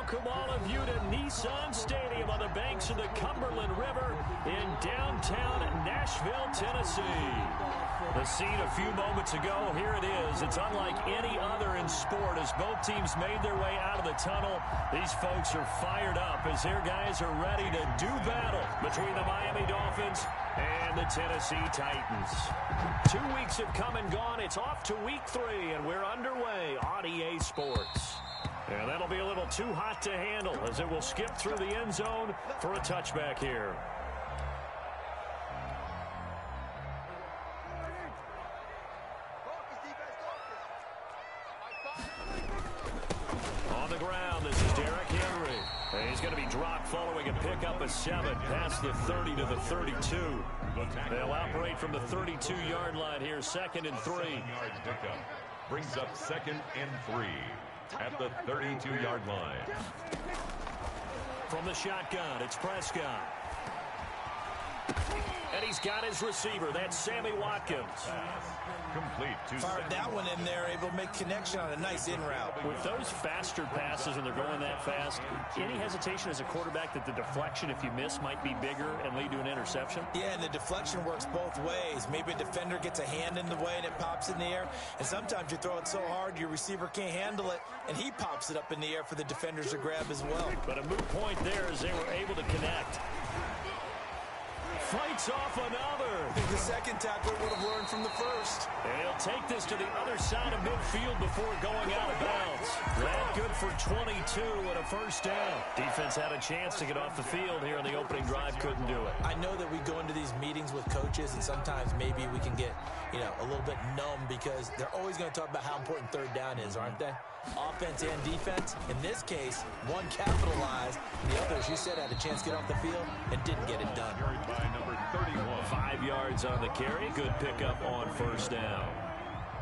welcome all of you to Nissan Stadium on the banks of the Cumberland River in downtown Nashville, Tennessee. The scene a few moments ago, here it is. It's unlike any other in sport as both teams made their way out of the tunnel. These folks are fired up as their guys are ready to do battle between the Miami Dolphins and the Tennessee Titans. 2 weeks have come and gone. It's off to week 3, and we're underway on EA Sports. And that'll be a little too hot to handle as it will skip through the end zone for a touchback here. On the ground, this is Derrick Henry. And he's going to be dropped following a pickup of 7 past the 30 to the 32. They'll operate from the 32-yard line here, 2nd and 3. Brings up 2nd and 3 at the 32-yard line. From the shotgun, it's Prescott. And he's got his receiver. That's Sammy Watkins. Complete. Fired that one in there, able to make connection on a nice in route. With those faster passes and they're going that fast, any hesitation as a quarterback that the deflection, if you miss, might be bigger and lead to an interception? Yeah, and the deflection works both ways. Maybe a defender gets a hand in the way and it pops in the air. And sometimes you throw it so hard your receiver can't handle it, and he pops it up in the air for the defenders to grab as well. But a moot point there as they were able to connect. Fights off another. I think the second tackler would have learned from the first. And he'll take this to the other side of midfield before going out of bounds. That good for 22 and a first down. Defense had a chance to get off the field here in the opening drive, couldn't do it. I know that we go into these meetings with coaches, and sometimes maybe we can get, a little bit numb because they're always going to talk about how important third down is, aren't they? Offense and defense. In this case, one capitalized, and the other, as you said, had a chance to get off the field and didn't get it done. By number 31. 5 yards on the carry. Good pickup on first down.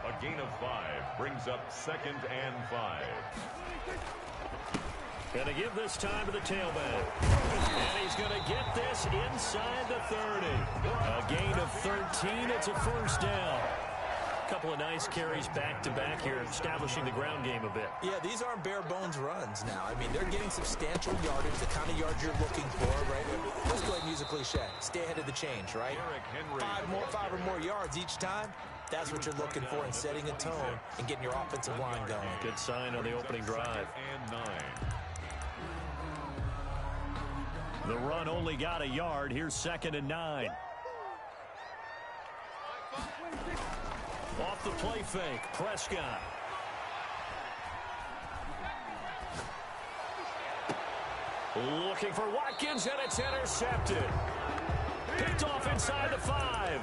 A gain of 5 brings up 2nd and 5. Going to give this time to the tailback. And he's going to get this inside the 30. A gain of 13. It's a first down. A couple of nice carries back-to-back here, establishing the ground game a bit. Yeah, these aren't bare-bones runs now. I mean, they're getting substantial yardage, the kind of yards you're looking for, right? Let's go ahead and use a cliche. Stay ahead of the change, right? 5 or more yards each time. That's what you're looking for in setting a tone and getting your offensive line going. Good sign on the opening drive. And 9. The run only got a yard. Here's 2nd and 9. Off the play fake, Prescott. Looking for Watkins, and it's intercepted. Picked off inside the 5.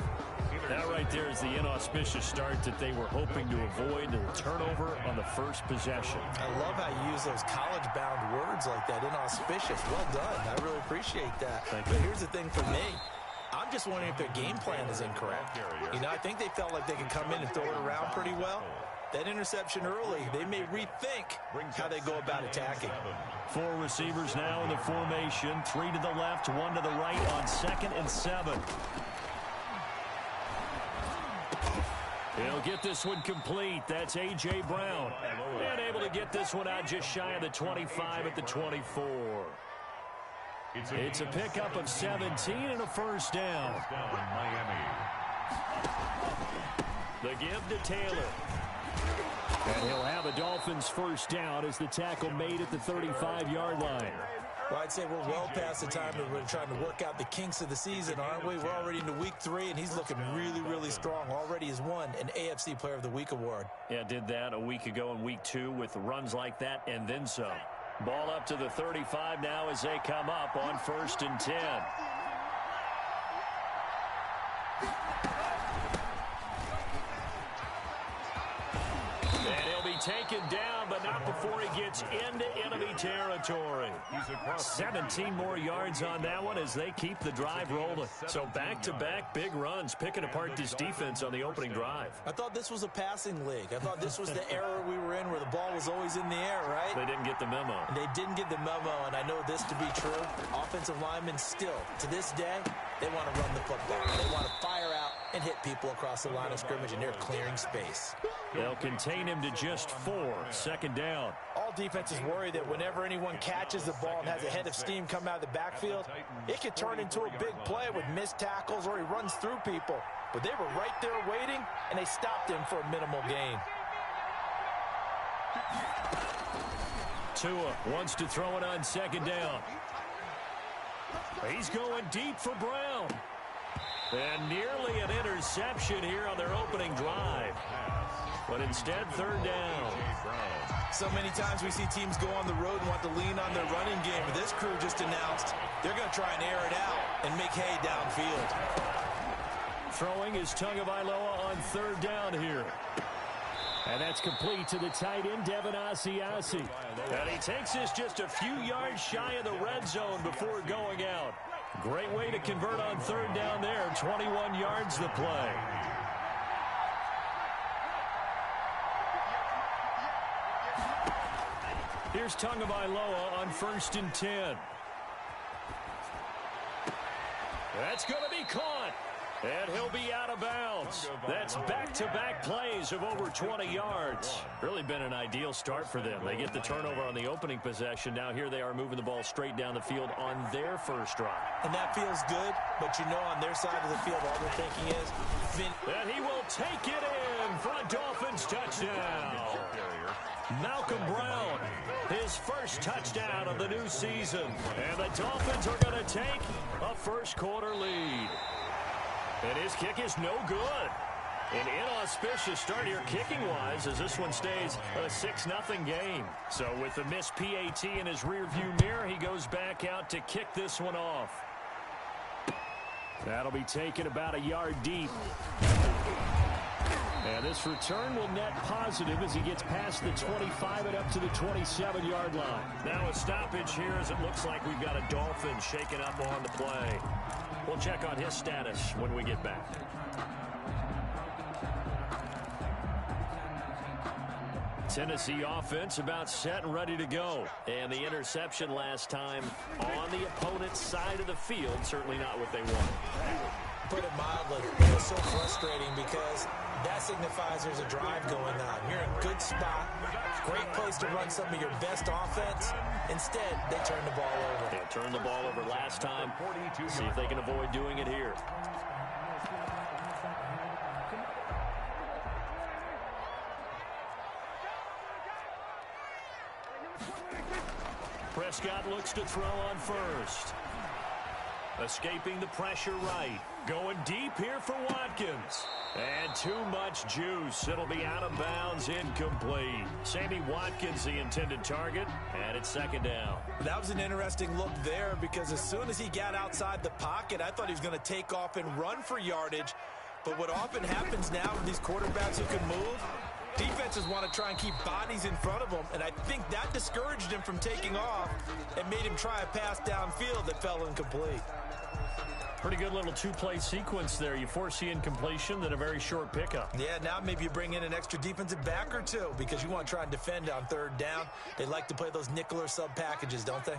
That right there is the inauspicious start that they were hoping to avoid, the turnover on the first possession. I love how you use those college-bound words like that, inauspicious. Well done. I really appreciate that. Thank but you. Here's the thing for me. I'm just wondering if their game plan is incorrect. I think they felt like they could come in and throw it around pretty well. That interception early, they may rethink how they go about attacking. 4 receivers now in the formation. 3 to the left, 1 to the right on 2nd and 7. He'll get this one complete. That's A.J. Brown. And able to get this one out just shy of the 25 at the 24. It's a pickup of 17 and a first down. Miami. The give to Taylor. And he'll have a Dolphins first down as the tackle made at the 35-yard line. Well, I'd say we're well past the time that we're trying to work out the kinks of the season, aren't we? We're already into week 3, and he's looking really, really strong. Already has won an AFC Player of the Week award. Yeah, did that a week ago in week 2 with runs like that and then some. Ball up to the 35 now as they come up on 1st and 10. And he'll be taken down, but not before he gets into enemy territory. 17 more yards on that one as they keep the drive rolling. So back-to-back big runs, picking apart this defense on the opening drive. I thought this was a passing league. I thought this was the era we were in where the ball was always in the air, right? They didn't get the memo. And they didn't get the memo, and I know this to be true. Offensive linemen still, to this day, they want to run the football. They want to fire out and hit people across the line of scrimmage, and they're clearing space. They'll contain him to just 4. 2nd down. All All defenses worry that whenever anyone catches the ball and has a head of steam come out of the backfield, it could turn into a big play with missed tackles or he runs through people. But they were right there waiting, and they stopped him for a minimal gain. Tua wants to throw it on second down. He's going deep for Brown. And nearly an interception here on their opening drive. But instead, third down. So many times we see teams go on the road and want to lean on their running game. But this crew just announced they're going to try and air it out and make hay downfield. Throwing is Tagovailoa on third down here. And that's complete to the tight end, Devin Asiasi. And he takes this just a few yards shy of the red zone before going out. Great way to convert on third down there. 21 yards the play. Here's Tagovailoa on 1st and 10. That's going to be caught. And he'll be out of bounds. That's back-to-back plays of over 20 yards. Really been an ideal start for them. They get the turnover on the opening possession. Now here they are moving the ball straight down the field on their first drive. And that feels good, but you know on their side of the field all they're thinking is... And he will take it in for a Dolphins touchdown. Malcolm Brown, his first touchdown of the new season. And the Dolphins are going to take a first-quarter lead. And his kick is no good. An inauspicious start here kicking-wise as this one stays a 6-0 game. So with the missed PAT in his rearview mirror, he goes back out to kick this one off. That'll be taken about a yard deep. And this return will net positive as he gets past the 25 and up to the 27-yard line. Now a stoppage here as it looks like we've got a Dolphin shaken up on the play. We'll check on his status when we get back. Tennessee offense about set and ready to go. And the interception last time on the opponent's side of the field, certainly not what they want. Put it mildly, it's so frustrating because that signifies there's a drive going on. You're in a good spot, great place to run some of your best offense. Instead, they turn the ball over. They turned the ball over last time. See if they can avoid doing it here. Prescott looks to throw on first. Escaping the pressure right. Going deep here for Watkins. And too much juice. It'll be out of bounds, incomplete. Sammy Watkins, the intended target, and it's second down. That was an interesting look there because as soon as he got outside the pocket, I thought he was going to take off and run for yardage. But what often happens now with these quarterbacks who can move, defenses want to try and keep bodies in front of them, and I think that discouraged him from taking off and made him try a pass downfield that fell incomplete. Pretty good little two-play sequence there. You force the incompletion, then a very short pickup. Yeah, now maybe you bring in an extra defensive back or two because you want to try and defend on third down. They like to play those nickel or sub packages, don't they?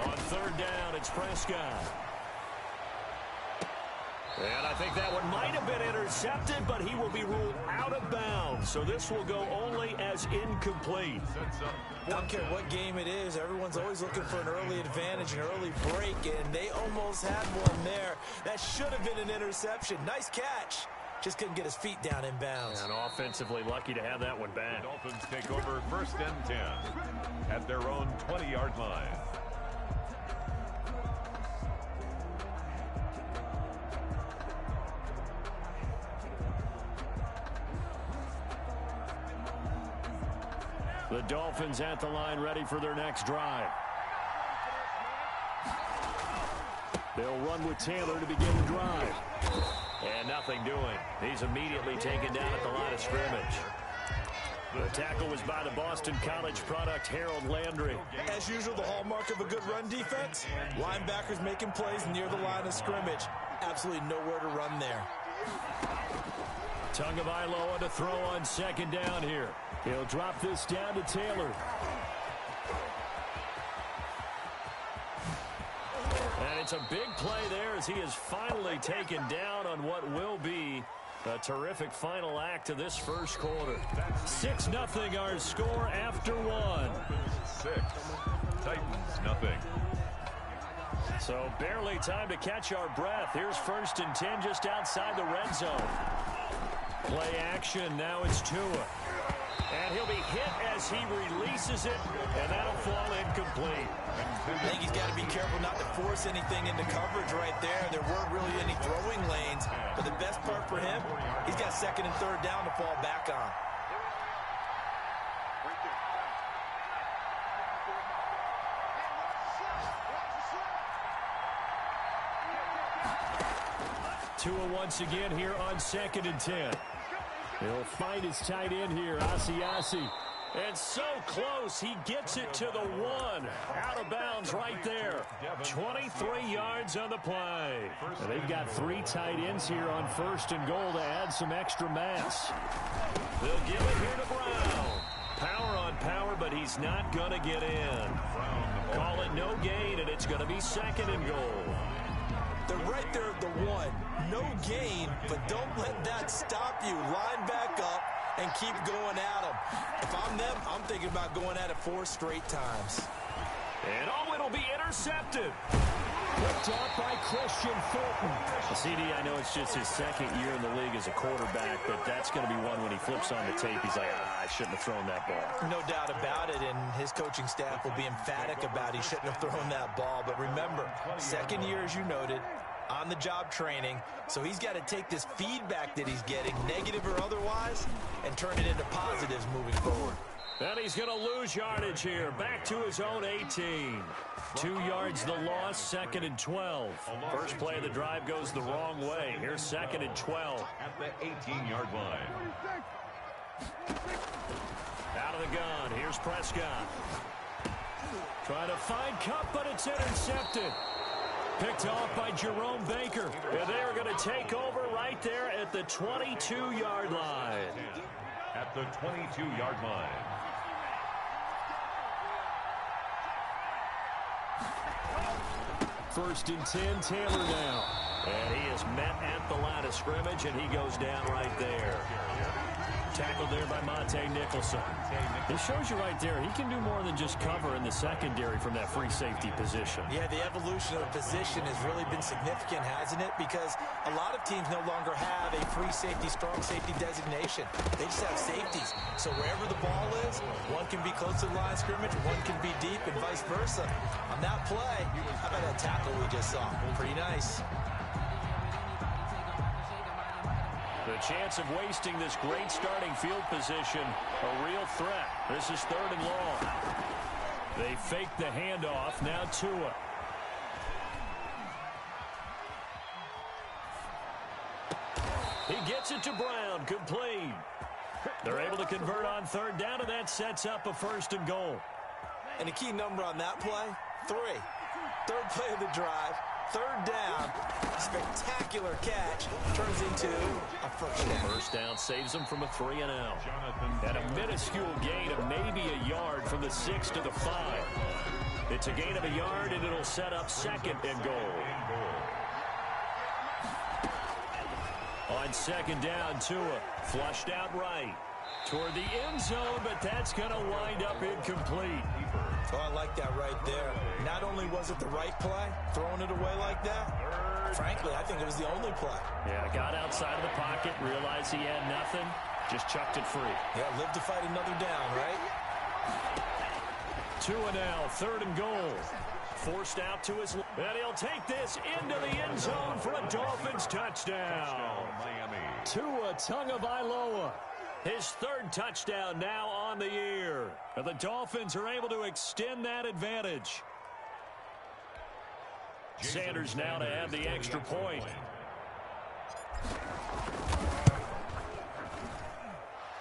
On third down, it's Prescott. And I think that one might have been intercepted, but he will be ruled out of bounds. So this will go only as incomplete. I don't care what game it is. Everyone's always looking for an early advantage, an early break, and they almost had one there. That should have been an interception. Nice catch. Just couldn't get his feet down in bounds. And offensively lucky to have that one back. The Dolphins take over 1st and 10 at their own 20-yard line. The Dolphins at the line ready for their next drive. They'll run with Taylor to begin the drive. And nothing doing. He's immediately taken down at the line of scrimmage. The tackle was by the Boston College product, Harold Landry. As usual, the hallmark of a good run defense, linebackers making plays near the line of scrimmage. Absolutely nowhere to run there. Tagovailoa to throw on second down here. He'll drop this down to Taylor. And it's a big play there as he is finally taken down on what will be A terrific final act of this first quarter. 6-0 our score after one. 6. Titans nothing. So barely time to catch our breath. Here's 1st and 10 just outside the red zone. Play action. Now it's Tua. And he'll be hit as he releases it, and that'll fall incomplete. I think he's got to be careful not to force anything into coverage right there. There weren't really any throwing lanes, but the best part for him, he's got 2nd and 3rd down to fall back on. Tua once again here on 2nd and 10. He'll find his tight end here, Asiasi. And so close, he gets it to the 1. Out of bounds right there. 23 yards on the play. And they've got 3 tight ends here on 1st and goal to add some extra mass. They'll give it here to Brown. Power on power, but he's not going to get in. Call it no gain, and it's going to be 2nd and goal. They're right there at the 1. No gain, but don't let that stop you. Line back up and keep going at them. If I'm them, I'm thinking about going at it 4 straight times. And it'll be intercepted. Picked off by Christian Fulton. CD, I know it's just his 2nd year in the league as a quarterback, but that's going to be one when he flips on the tape. He's like, I shouldn't have thrown that ball. No doubt about it, and his coaching staff will be emphatic about he shouldn't have thrown that ball. But remember, 2nd year, as you noted, on-the-job training, so he's got to take this feedback that he's getting, negative or otherwise, and turn it into positives moving forward. And he's going to lose yardage here. Back to his own 18. 2 yards the loss, 2nd and 12. First play of the drive goes the wrong way. Here's 2nd and 12. At the 18-yard line. Out of the gun. Here's Prescott. Trying to find Cup, but it's intercepted. Picked off by Jerome Baker. And they're going to take over right there at the 22-yard line. At the 22-yard line. First and 10, Taylor now. And he is met at the line of scrimmage, and he goes down right there. Tackled there by Monte Nicholson. This shows you right there, he can do more than just cover in the secondary from that free safety position. Yeah, the evolution of the position has really been significant, hasn't it? Because a lot of teams no longer have a free safety, strong safety designation. They just have safeties. So wherever the ball is, one can be close to the line of scrimmage, one can be deep, and vice versa. On that play, how about that tackle we just saw? Pretty nice. The chance of wasting this great starting field position, a real threat. This is 3rd and long. They fake the handoff. Now Tua. He gets it to Brown. Complete. They're able to convert on 3rd down, and that sets up a 1st and goal. And a key number on that play, 3. 3rd play of the drive. 3rd down, spectacular catch, turns into a 1st down. 1st down saves them from a 3-and-out. And a minuscule gain of maybe a yard from the 6 to the 5. It's a gain of a yard, and it'll set up 2nd and goal. On 2nd down, Tua flushed out right toward the end zone, but that's going to wind up incomplete. Oh, I like that right there. Not only was it the right play, throwing it away like that, frankly, I think it was the only play. Yeah, got outside of the pocket, realized he had nothing, just chucked it free. Yeah, live to fight another down, right? Tua now, 3rd and goal. Forced out to his left, and he'll take this into the end zone for a Dolphins touchdown. Tua Tagovailoa. His 3rd touchdown now on the year. And the Dolphins are able to extend that advantage. Sanders now to add the extra point.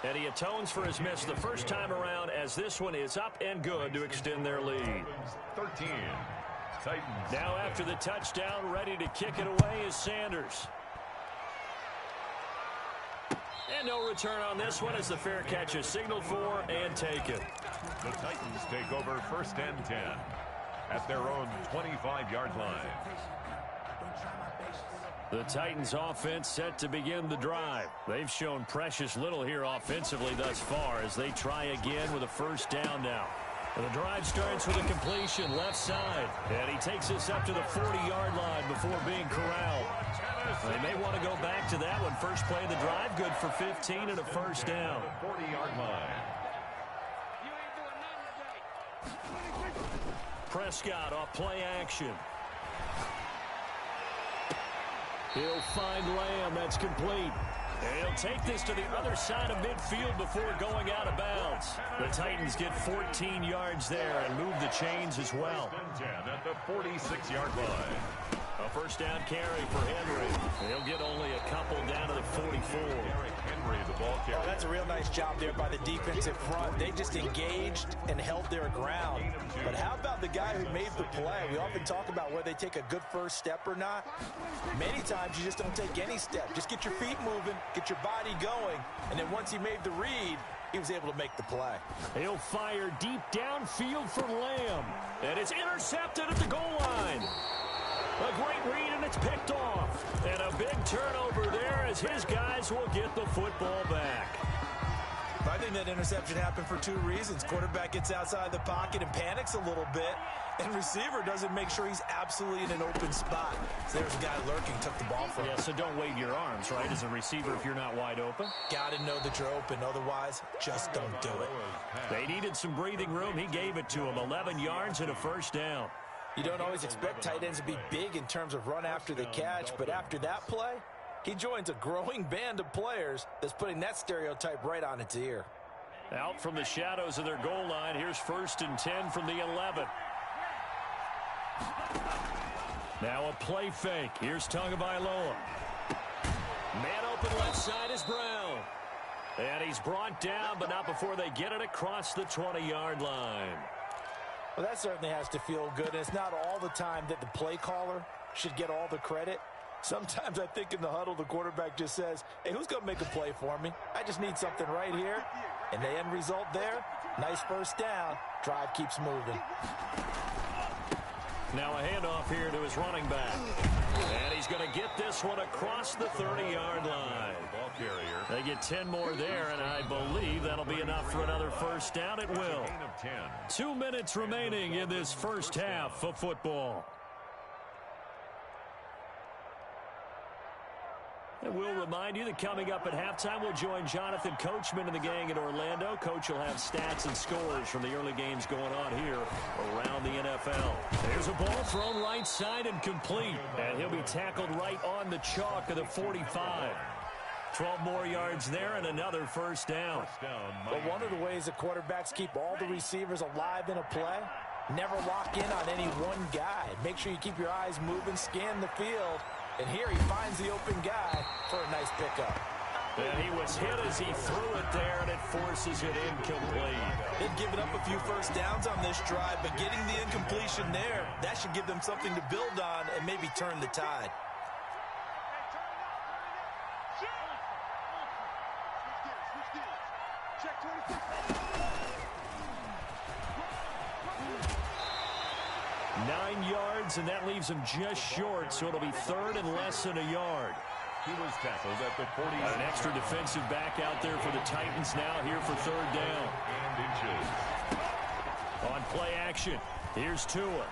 And he atones for his miss the first time around, as this one is up and good to extend their lead. 13. Titans. Now after the touchdown, ready to kick it away is Sanders. And no return on this one as the fair catch is signaled for and taken. The Titans take over 1st and 10 at their own 25-yard line. The Titans offense set to begin the drive. They've shown precious little here offensively thus far as they try again with a first down now. And the drive starts with a completion left side. And he takes us up to the 40-yard line before being corralled. They may want to go back to that one. First play of the drive, good for 15 and a first down. 40-yard line. Prescott off play action. He'll find Lamb. That's complete. And he'll take this to the other side of midfield before going out of bounds. The Titans get 14 yards there and move the chains as well. 10 at the 46-yard line. A first down carry for Henry. He'll get only a couple down to the 44. Henry, the ball carrier. Oh, that's a real nice job there by the defensive front. They just engaged and held their ground. But how about the guy who made the play? We often talk about whether they take a good first step or not. Many times you just don't take any step. Just get your feet moving, get your body going, and then once he made the read, he was able to make the play. He'll fire deep downfield for Lamb. And it's intercepted at the goal line. A great read, and it's picked off. And a big turnover there as his guys will get the football back. I think that interception happened for two reasons. Quarterback gets outside the pocket and panics a little bit, and receiver doesn't make sure he's absolutely in an open spot. So there's a guy lurking, took the ball from him. Yeah, so don't wave your arms, right, as a receiver if you're not wide open. Got to know that you're open. Otherwise, just don't do it. They needed some breathing room. He gave it to him. 11 yards and a first down. You don't always expect tight ends to be big in terms of run after the catch, but after that play, he joins a growing band of players that's putting that stereotype right on its ear. Out from the shadows of their goal line, here's 1st and 10 from the 11. Now a play fake. Here's Tagovailoa. Man open left side is Brown. And he's brought down, but not before they get it across the 20-yard line. Well, that certainly has to feel good, and it's not all the time that the play caller should get all the credit. Sometimes I think in the huddle, the quarterback just says, hey, who's going to make a play for me? I just need something right here. And the end result there, nice first down. Drive keeps moving. Now a handoff here to his running back. And he's going to get this one across the 30-yard line. Ball carrier. They get 10 more there, and I believe that'll be enough for another first down. It will. Gain of 10. 2 minutes remaining in this first half of football. And we'll remind you that coming up at halftime, we'll join Jonathan Coachman and the gang in Orlando. Coach will have stats and scores from the early games going on here around the NFL. There's a ball thrown right side and complete. And he'll be tackled right on the chalk of the 45. 12 more yards there and another first down. But one of the ways that quarterbacks keep all the receivers alive in a play, never lock in on any one guy. Make sure you keep your eyes moving, scan the field. And here he finds the open guy for a nice pickup. And he was hit as he threw it there, and it forces it incomplete. They've given up a few first downs on this drive, but getting the incompletion there, that should give them something to build on and maybe turn the tide. And that leaves him just short, so it'll be third and less than a yard. He was tackled at the 40. An extra defensive back out there for the Titans now here for third down. And inches. On play action, here's Tua.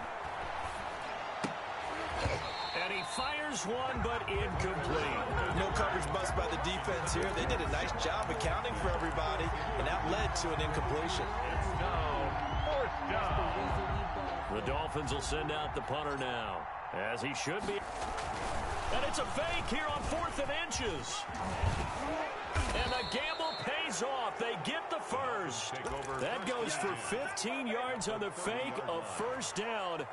And he fires one, but incomplete. No coverage bust by the defense here. They did a nice job accounting for everybody, and that led to an incompletion. It's now 4th down. The Dolphins will send out the punter now, as he should be. And it's a fake here on 4th and inches. And the gamble pays off. They get the first. That goes for 15 yards on the fake, a first down.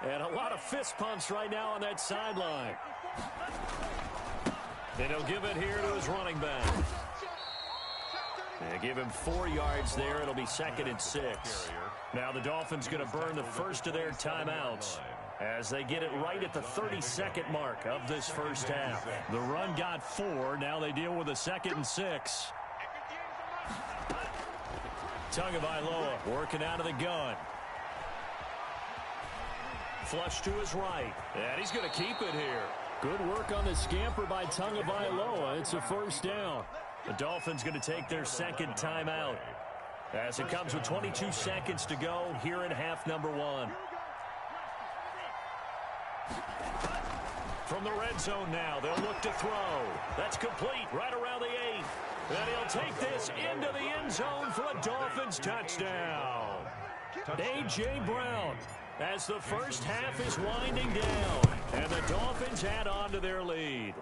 And a lot of fist pumps right now on that sideline. And he'll give it here to his running back. They give him 4 yards there. It'll be 2nd and 6. Now the Dolphins going to burn the first of their timeouts as they get it right at the 32nd mark of this first half. The run got 4. Now they deal with a 2nd and 6. Tagovailoa working out of the gun. flush to his right. And he's going to keep it here. Good work on the scamper by Tagovailoa. It's a first down. The Dolphins going to take their second timeout as it comes with 22 seconds to go here in half number 1. From the red zone now, they'll look to throw. That's complete right around the 8. And he'll take this into the end zone for a Dolphins touchdown. A.J. Brown as the first half is winding down. And the Dolphins add on to their lead.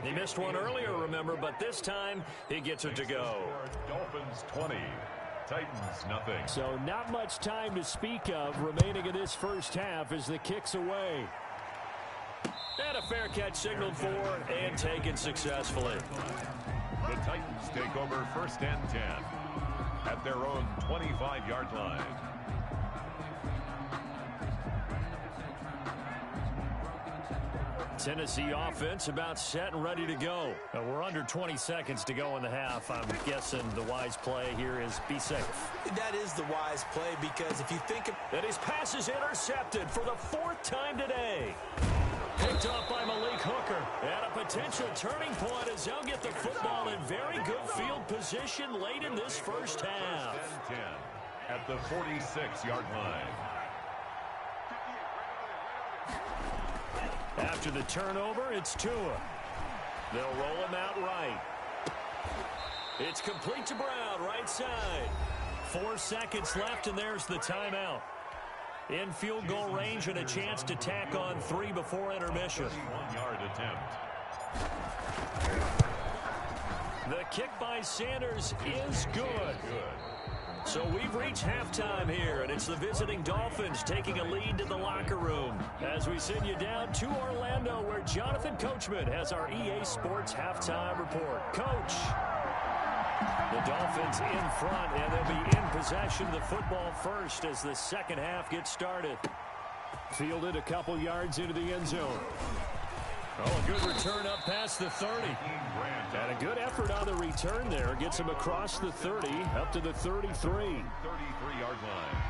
He missed one earlier, remember, but this time he gets it to go. Dolphins 20, Titans nothing. So not much time to speak of remaining in this first half as the kick's away. And a fair catch signaled for and taken successfully. The Titans take over first and 10 at their own 25-yard line. Tennessee offense about set and ready to go. We're under 20 seconds to go in the half. I'm guessing the wise play here is be safe. That is the wise play because if you think of that, his pass is intercepted for the 4th time today. Picked up by Malik Hooker. And a potential turning point as they'll get the football in very good field position late in this first half. 10 at the 46-yard line. After the turnover, it's Tua. They'll roll him out right. It's complete to Brown, right side. 4 seconds left, and there's the timeout. In field goal range and a chance to tack on 3 before intermission. 1-yard attempt. The kick by Sanders is good. So we've reached halftime here, and it's the visiting Dolphins taking a lead to the locker room as we send you down to Orlando where Jonathan Coachman has our EA Sports halftime report. Coach, the Dolphins in front, and they'll be in possession of the football first as the second half gets started. Fielded a couple yards into the end zone. Oh, a good return up past the 30. And a good effort on the return there. Gets him across the 30, up to the 33. 33-yard line.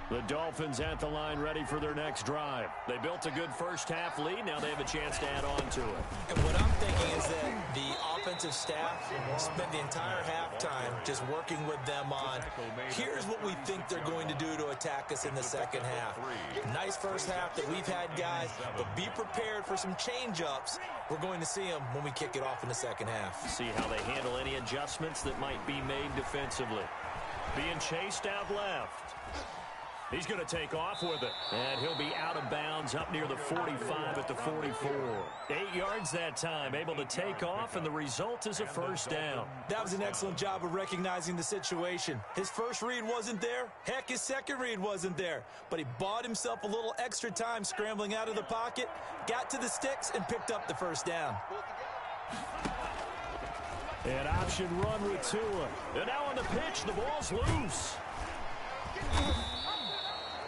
The Dolphins at the line ready for their next drive. They built a good first half lead. Now they have a chance to add on to it. And what I'm thinking is that the offensive staff spent the entire halftime just working with them on here's what we think they're going to do to attack us in the second half. Nice first half that we've had, guys, but be prepared for some change-ups. We're going to see them when we kick it off in the second half. See how they handle any adjustments that might be made defensively. Being chased out left. He's going to take off with it. And he'll be out of bounds up near the 45 at the 44. 8 yards that time, able to take off, and the result is a first down. That was an excellent job of recognizing the situation. His first read wasn't there. Heck, his second read wasn't there. But he bought himself a little extra time scrambling out of the pocket, got to the sticks, and picked up the first down. An option run with Tua. And now on the pitch, the ball's loose.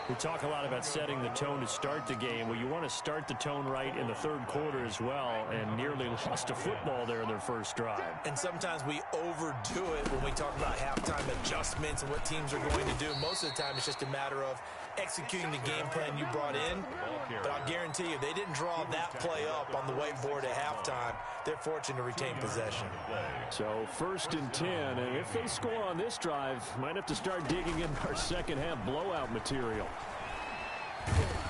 We talk a lot about setting the tone to start the game. Well, you want to start the tone right in the third quarter as well, and nearly lost a football there in their first drive. And sometimes we overdo it when we talk about halftime adjustments and what teams are going to do. Most of the time, it's just a matter of executing the game plan you brought in. But I'll guarantee you, they didn't draw that play up on the whiteboard at halftime. They're fortunate to retain possession. So first and 10, and if they score on this drive, might have to start digging in our second half blowout material.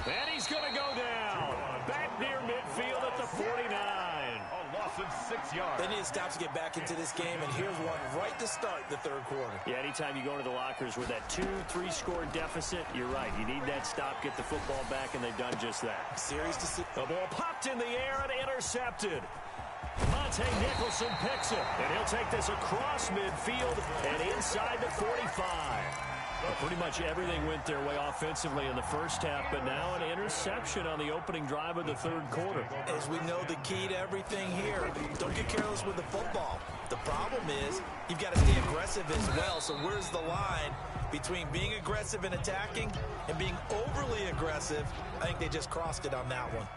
And he's going to go down. Back near midfield at the 49. A loss of 6 yards. They need to stop to get back into this game, and here's one right to start the third quarter. Yeah, anytime you go into the lockers with that 2-3 score deficit, you're right. You need that stop, get the football back, and they've done just that. Series to see. The ball popped in the air and intercepted. Monte Nicholson picks it, and he'll take this across midfield and inside the 45. Well, pretty much everything went their way offensively in the first half, but now an interception on the opening drive of the third quarter. As we know, the key to everything here, don't get careless with the football. The problem is you've got to stay aggressive as well, so where's the line between being aggressive and attacking and being overly aggressive? I think they just crossed it on that one.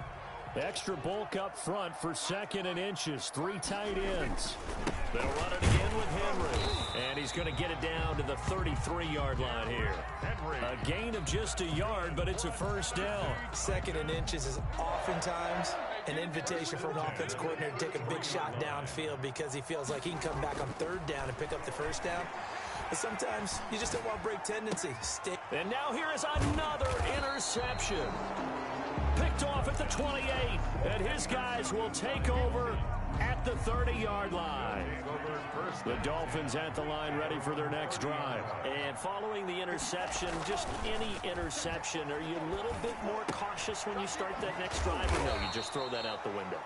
Extra bulk up front for 2nd and inches. 3 tight ends. They'll run it again with Henry. And he's going to get it down to the 33-yard line here. A gain of just a yard, but it's a first down. 2nd and inches is oftentimes an invitation for an offense coordinator to take a big shot downfield because he feels like he can come back on 3rd down and pick up the first down. But sometimes you just don't want to break tendency. And now here is another interception. Picked off at the 28, and his guys will take over at the 30-yard line. The Dolphins at the line ready for their next drive. And following the interception, just any interception, are you a little bit more cautious when you start that next drive, or no, you just throw that out the window?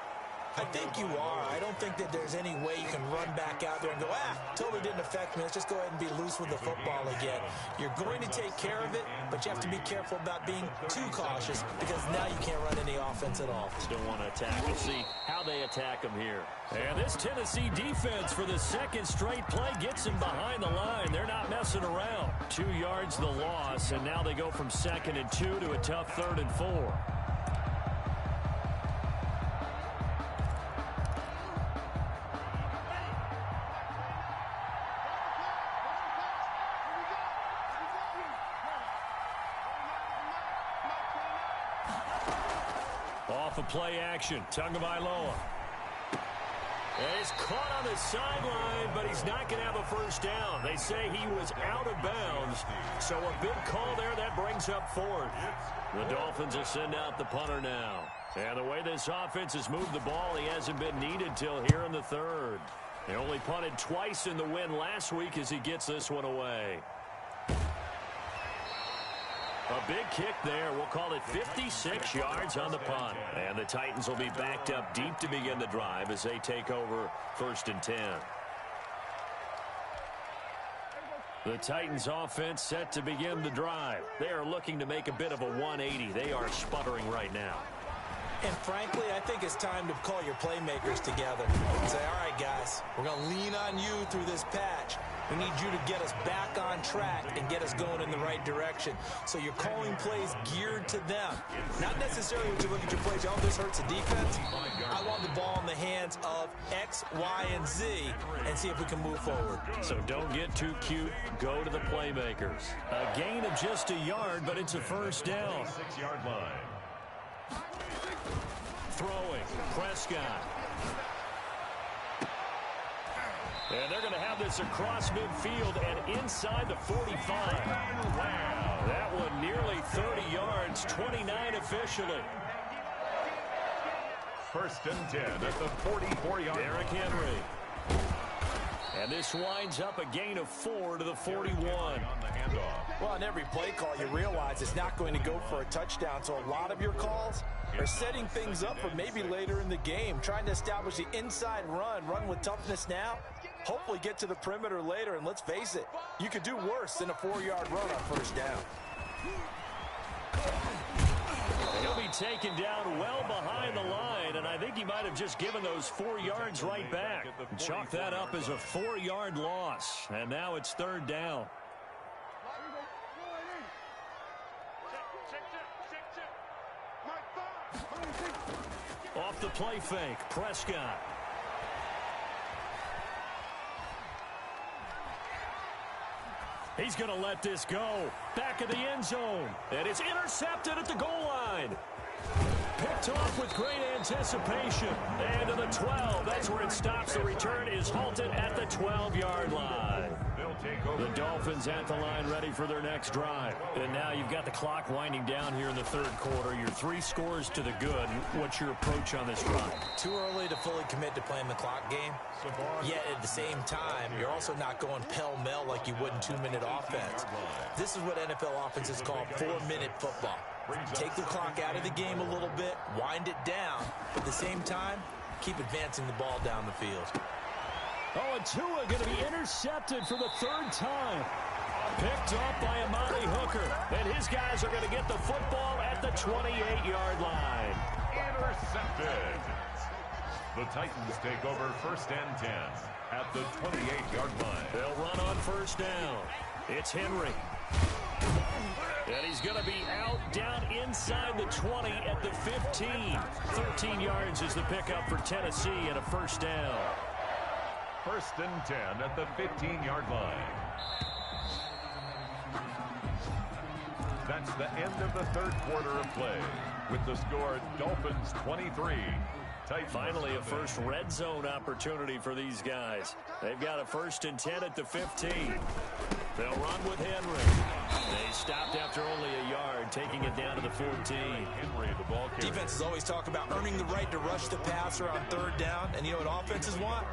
I think you are. I don't think that there's any way you can run back out there and go, totally didn't affect me. Let's just go ahead and be loose with the football again. You're going to take care of it, but you have to be careful about being too cautious because now you can't run any offense at all. Still want to attack. We'll see how they attack them here. And this Tennessee defense for the 2nd straight play gets him behind the line. They're not messing around. 2 yards the loss, and now they go from 2nd and 2 to a tough 3rd and 4. Off of play action, Tagovailoa. And he's caught on the sideline, but he's not going to have a first down. They say he was out of bounds, so a big call there that brings up 4th. The Dolphins will send out the punter now. And the way this offense has moved the ball, he hasn't been needed till here in the 3rd. He only punted twice in the win last week as he gets this one away. A big kick there. We'll call it 56 yards on the punt. And the Titans will be backed up deep to begin the drive as they take over 1st and 10. The Titans offense set to begin the drive. They are looking to make a bit of a 180. They are sputtering right now. And frankly, I think it's time to call your playmakers together and say, all right, guys, we're going to lean on you through this patch. We need you to get us back on track and get us going in the right direction. So you're calling plays geared to them. Not necessarily when you look at your plays, oh, this hurts the defense. I want the ball in the hands of X, Y, and Z and see if we can move forward. So don't get too cute. Go to the playmakers. A gain of just a yard, but it's a first down. 6-yard line. Throwing, Prescott. And they're going to have this across midfield and inside the 45. Wow, that one nearly 30 yards, 29 officially. 1st and 10 at the 44-yard line. Derrick Henry. And this winds up a gain of 4 to the 41. On the handoff. Well, on every play call, you realize it's not going to go for a touchdown. So a lot of your calls are setting things up for maybe later in the game, trying to establish the inside run with toughness now, hopefully get to the perimeter later. And let's face it, you could do worse than a 4-yard run on 1st down. He'll be taken down well behind the line, and I think he might have just given those 4 yards right back. Chalk that up as a 4-yard loss, and now it's 3rd down. Off the play fake, Prescott. He's going to let this go. Back of the end zone. And it's intercepted at the goal line. Picked off with great anticipation. And to the 12. That's where it stops. The return is halted at the 12-yard line. The Dolphins at the line ready for their next drive. And now you've got the clock winding down here in the 3rd quarter. You're 3 scores to the good. What's your approach on this drive? Too early to fully commit to playing the clock game. Yet at the same time, you're also not going pell-mell like you would in 2-minute offense. This is what NFL offenses call 4-minute football. Take the clock out of the game a little bit, wind it down, but at the same time, keep advancing the ball down the field. Oh, and Tua going to be intercepted for the 3rd time. Picked up by Amari Hooker. And his guys are going to get the football at the 28-yard line. Intercepted. The Titans take over 1st and 10 at the 28-yard line. They'll run on 1st down. It's Henry. And he's going to be out down inside the 20 at the 15. 13 yards is the pickup for Tennessee and a first down. First and 10 at the 15-yard line. That's the end of the third quarter of play, with the score Dolphins 23. Finally, a first red zone opportunity for these guys. They've got a first and 10 at the 15. They'll run with Henry. They stopped after only a yard, taking it down to the 14. Henry, the ball carrier. Defenses always talk about earning the right to rush the passer on third down. And you know what offenses want?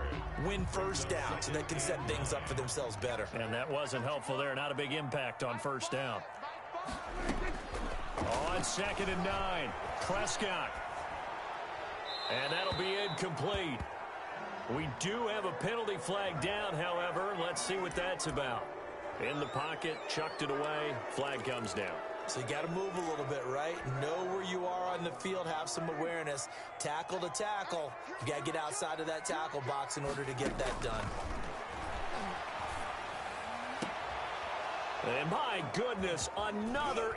Win first down so they can set things up for themselves better. And that wasn't helpful there. Not a big impact on first down. On 2nd and 9, Prescott. And that'll be incomplete. We do have a penalty flag down, however. Let's see what that's about. In the pocket, chucked it away, flag comes down. So you got to move a little bit, right? Know where you are on the field, have some awareness. Tackle to tackle. You got to get outside of that tackle box in order to get that done. And my goodness, another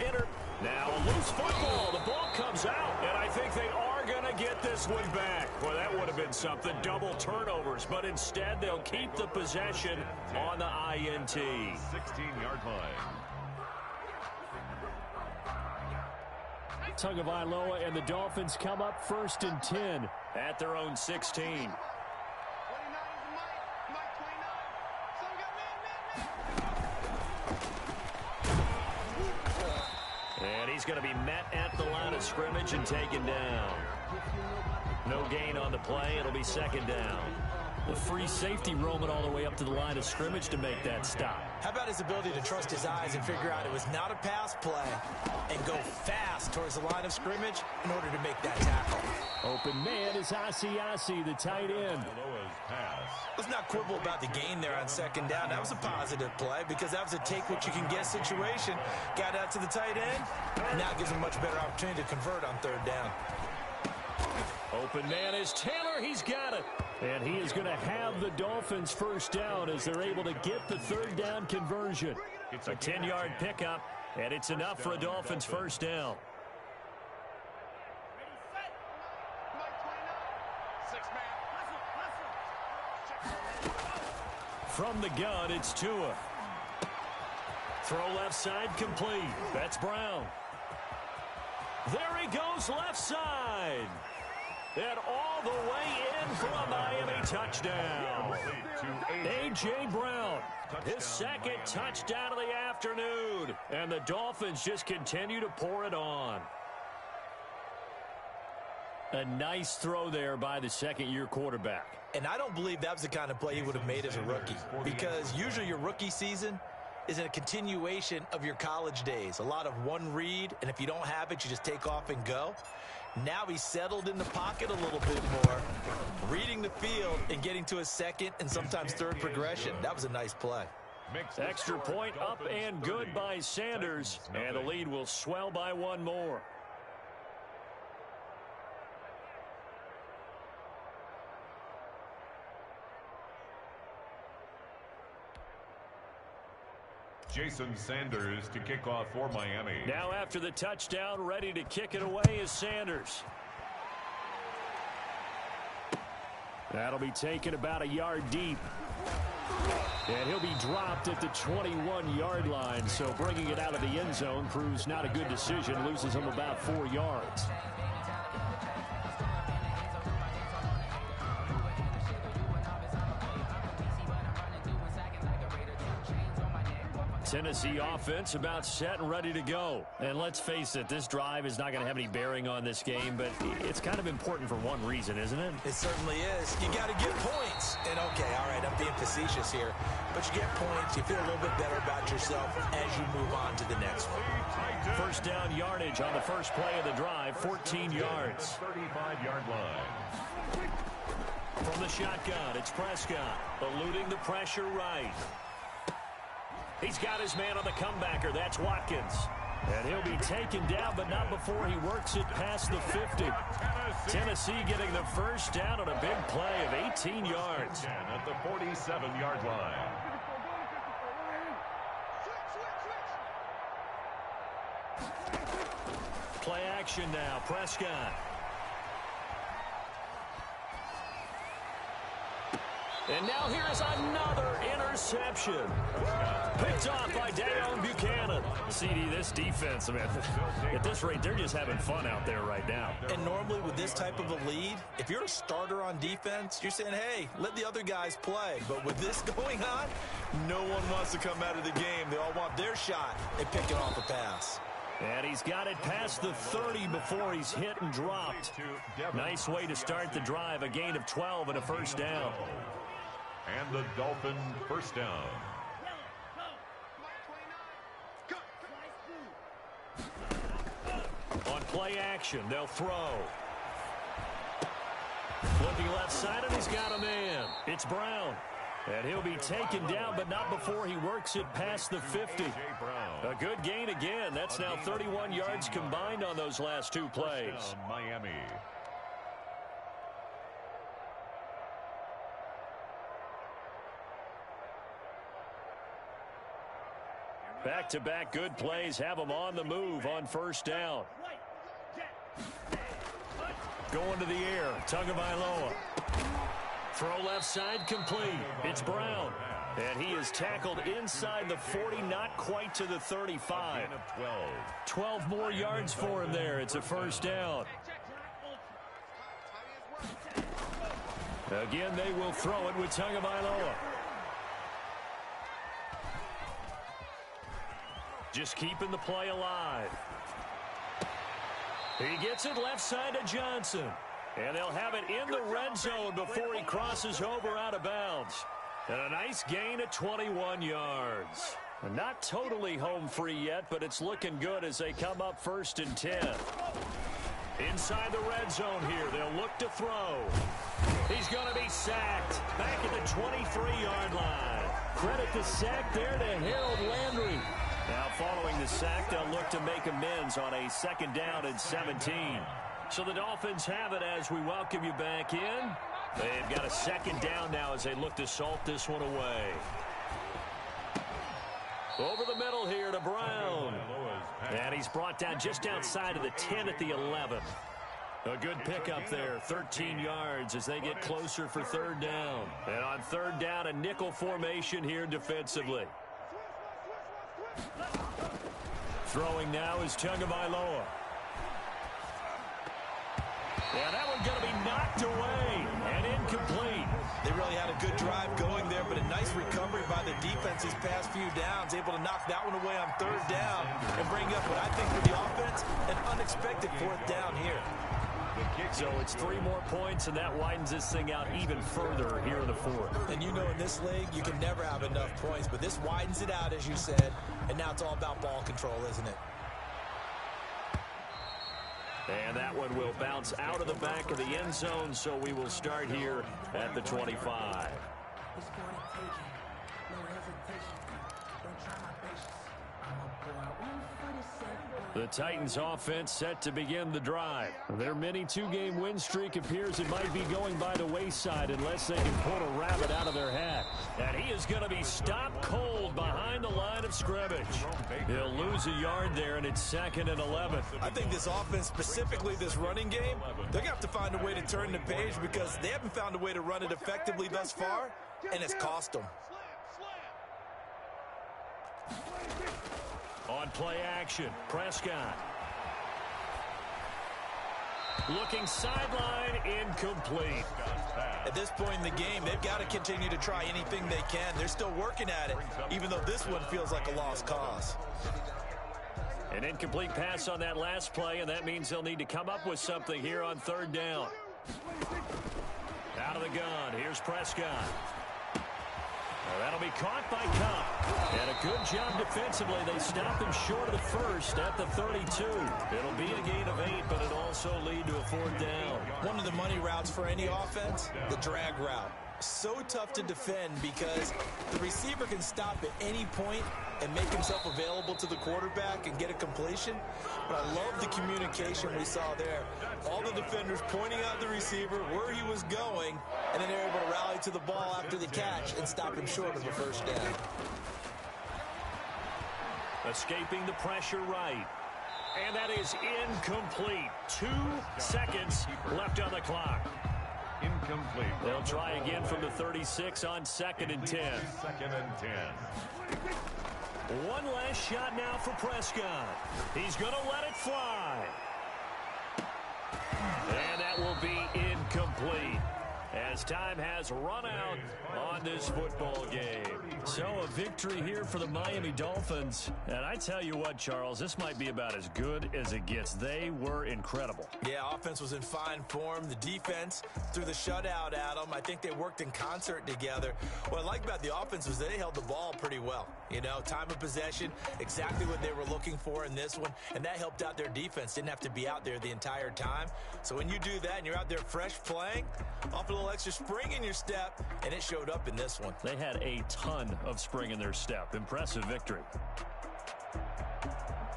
Now a loose football. The ball comes out, and I think they are going to get this one back. Well, that would have been something. Double turnovers, but instead they'll keep the possession on the INT. 16-yard line. Tagovailoa and the Dolphins come up first and 10 at their own 16. And he's going to be met at the line of scrimmage and taken down. No gain on the play. It'll be second down. The free safety roaming all the way up to the line of scrimmage to make that stop. How about his ability to trust his eyes and figure out it was not a pass play and go fast towards the line of scrimmage in order to make that tackle. Open man is Asiasi, the tight end. Let's not quibble about the gain there on second down. That was a positive play because that was a take-what-you-can-get situation. Got out to the tight end, and now gives him a much better opportunity to convert on third down. Open man is Taylor. He's got it. And he is going to have the Dolphins first down as they're able to get the third down conversion. It's a 10-yard pickup, and it's enough for a Dolphins first down. From the gun, it's Tua. Throw left side complete. That's Brown. There he goes left side. And all the way in for a Miami touchdown. A.J. Brown, his second touchdown of the afternoon. And the Dolphins just continue to pour it on. A nice throw there by the second-year quarterback. And I don't believe that was the kind of play he would have made as a rookie. Because usually your rookie season is a continuation of your college days. A lot of one read, and if you don't have it, you just take off and go. Now he's settled in the pocket a little bit more, reading the field and getting to a second and sometimes third progression. That was a nice play. Extra point up and good by Sanders, and the lead will swell by one more. Jason Sanders to kick off for Miami. Now after the touchdown, ready to kick it away is Sanders. That'll be taken about a yard deep. And he'll be dropped at the 21-yard line. So bringing it out of the end zone proves not a good decision. Loses him about 4 yards. Tennessee offense about set and ready to go. And let's face it, this drive is not going to have any bearing on this game, but it's kind of important for one reason, isn't it? It certainly is. You got to get points. And okay, all right, I'm being facetious here, but you get points, you feel a little bit better about yourself as you move on to the next one. First down yardage on the first play of the drive, 14 yards. 35-yard line. From the shotgun, it's Prescott, eluding the pressure right. He's got his man on the comebacker. That's Watkins. And he'll be taken down, but not before he works it past the 50. Tennessee getting the first down on a big play of 18 yards. At the 47-yard line. action now. Prescott. And now here's another interception. Picked off by Dayon Buchanan. CD, this defense, man, at this rate, they're just having fun out there right now. And normally with this type of a lead, if you're a starter on defense, you're saying, hey, let the other guys play. But with this going on, no one wants to come out of the game. They all want their shot at picking off a pass. And he's got it past the 30 before he's hit and dropped. Nice way to start the drive, a gain of 12 and a first down. And the Dolphins first down. On play action, they'll throw. Flipping left side, and he's got a man. It's Brown. And he'll be taken down, but not before he works it past the 50. A good gain again. That's now 31 yards combined on those last two plays. Miami. Back-to-back good plays have them on the move on first down. Going to the air, Tagovailoa. Throw left side complete. It's Brown. And he is tackled inside the 40, not quite to the 35. 12 more yards for him there. It's a first down. Again, they will throw it with Tagovailoa. Just keeping the play alive. He gets it left side to Johnson. And they'll have it in the red zone before he crosses over out of bounds. And a nice gain of 21 yards. Not totally home free yet, but it's looking good as they come up 1st and 10. Inside the red zone here, they'll look to throw. He's going to be sacked back at the 23-yard line. Credit the sack there to Harold Landry. Now following the sack, they'll look to make amends on a 2nd down and 17. So the Dolphins have it as we welcome you back in. They've got a 2nd down now as they look to salt this one away. Over the middle here to Brown. And he's brought down just outside of the 10 at the 11. A good pickup there, 13 yards as they get closer for 3rd down. And on 3rd down, a nickel formation here defensively. Throwing now is Tagovailoa. Yeah, that one's going to be knocked away and incomplete. They really had a good drive going there, but a nice recovery by the defense these past few downs, able to knock that one away on 3rd down and bring up what I think for the offense, an unexpected 4th down here. So it's 3 more points, and that widens this thing out even further here in the 4th. And you know in this league, you can never have enough points, but this widens it out, as you said, and now it's all about ball control, isn't it? And that one will bounce out of the back of the end zone, so we will start here at the 25. The Titans offense set to begin the drive. Their mini 2-game win streak appears it might be going by the wayside unless they can pull a rabbit out of their hat. And he is going to be stopped cold behind the line of scrimmage. He'll lose a yard there, and it's 2nd and 11. I think this offense, specifically this running game, they're going to have to find a way to turn the page because they haven't found a way to run it effectively thus far, and it's cost them. On play action, Prescott. Looking sideline, incomplete. At this point in the game, they've got to continue to try anything they can. They're still working at it, even though this one feels like a lost cause. An incomplete pass on that last play, and that means they'll need to come up with something here on 3rd down. Out of the gun, here's Prescott. That'll be caught by Cup. And a good job defensively. They stop him short of the 1st at the 32. It'll be a gain of 8, but it'll also lead to a 4th down. One of the money routes for any offense, the drag route. So tough to defend because the receiver can stop at any point and make himself available to the quarterback and get a completion. But I love the communication we saw there. All the defenders pointing out the receiver, where he was going, and then they're able to rally to the ball after the catch and stop him short of a 1st down. Escaping the pressure right. And that is incomplete. 2 seconds left on the clock. Incomplete. They'll try again from the 36 on 2nd and 10. 2nd and 10. One last shot now for Prescott. He's going to let it fly. And that will be incomplete as time has run out on this football game. So a victory here for the Miami Dolphins. And I tell you what, Charles, this might be about as good as it gets. They were incredible. Yeah, offense was in fine form. The defense threw the shutout at them. I think they worked in concert together. What I like about the offense was they held the ball pretty well. You know, time of possession, exactly what they were looking for in this one. And that helped out their defense. Didn't have to be out there the entire time. So when you do that and you're out there fresh playing, off a little extra spring in your step, and it showed up in this one. They had a ton of spring in their step. Impressive victory.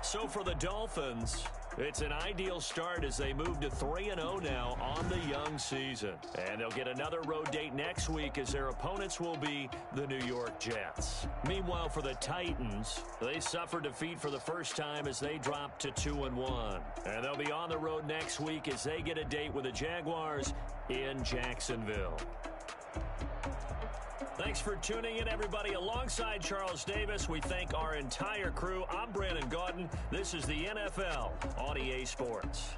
So for the Dolphins, it's an ideal start as they move to 3-0 now on the young season. And they'll get another road date next week as their opponents will be the New York Jets. Meanwhile, for the Titans, they suffered defeat for the first time as they dropped to 2-1. And they'll be on the road next week as they get a date with the Jaguars in Jacksonville. Thanks for tuning in, everybody. Alongside Charles Davis, we thank our entire crew. I'm Brandon Gaudin. This is the NFL on EA Sports.